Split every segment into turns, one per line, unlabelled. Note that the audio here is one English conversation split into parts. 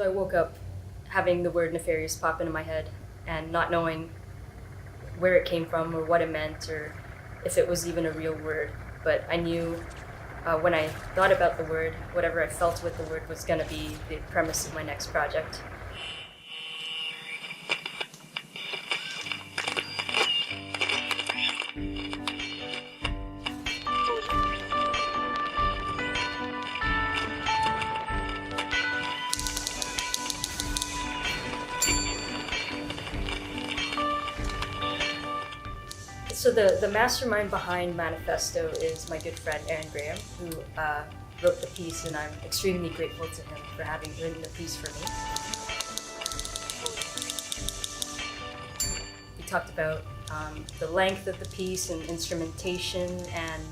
So I woke up having the word nefarious pop into my head and not knowing where it came from or what it meant or if it was even a real word. But I knew when I thought about the word, whatever I felt with the word was going to be the premise of my next project. So the mastermind behind Manifesto is my good friend Aaron Graham, who wrote the piece, and I'm extremely grateful to him for having written the piece for me. We talked about the length of the piece and instrumentation and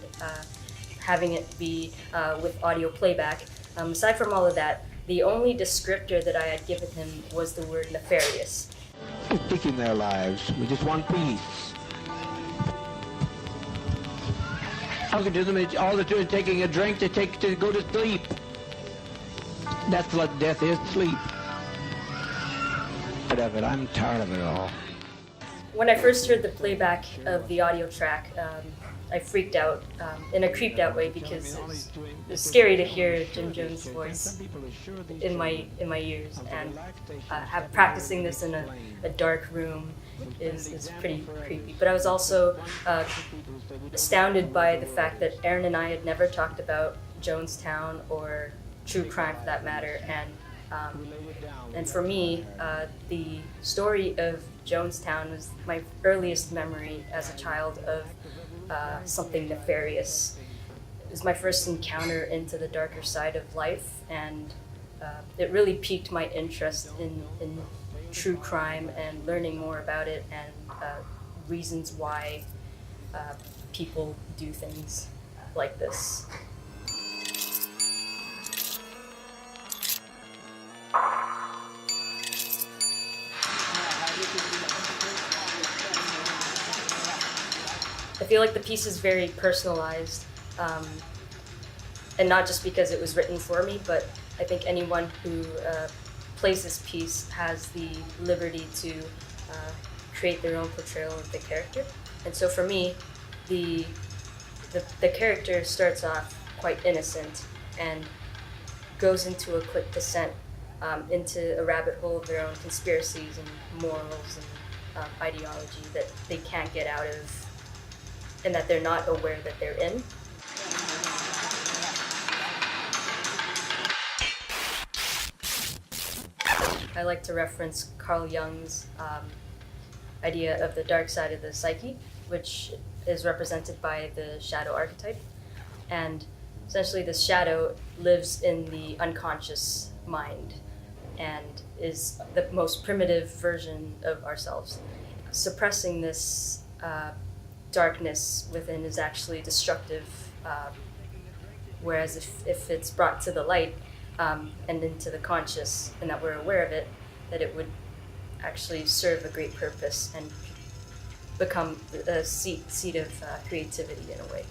having it be with audio playback. Aside from all of that, the only descriptor that I had given him was the word nefarious.
Taking their lives. We just want peace. Alcoholism is all they're doing is taking a drink to go to sleep. That's what death is, sleep. Tired of it. I'm tired of it all.
When I first heard the playback of the audio track, I freaked out in a creeped out way because it was scary to hear Jim Jones' voice in my ears, and practicing this in a dark room is pretty creepy. But I was also astounded by the fact that Aaron and I had never talked about Jonestown or true crime for that matter, and for me, the story of Jonestown was my earliest memory as a child of something nefarious. It was my first encounter into the darker side of life, and it really piqued my interest in true crime and learning more about it and reasons why people do things like this. I feel like the piece is very personalized, and not just because it was written for me, but I think anyone who plays this piece has the liberty to create their own portrayal of the character. And so for me, the character starts off quite innocent and goes into a quick descent into a rabbit hole of their own conspiracies and morals and ideology that they can't get out of, and that they're not aware that they're in. I like to reference Carl Jung's idea of the dark side of the psyche, which is represented by the shadow archetype. And essentially this shadow lives in the unconscious mind and is the most primitive version of ourselves. Suppressing this darkness within is actually destructive, whereas if it's brought to the light and into the conscious, and that we're aware of it, that it would actually serve a great purpose and become a seat of creativity in a way.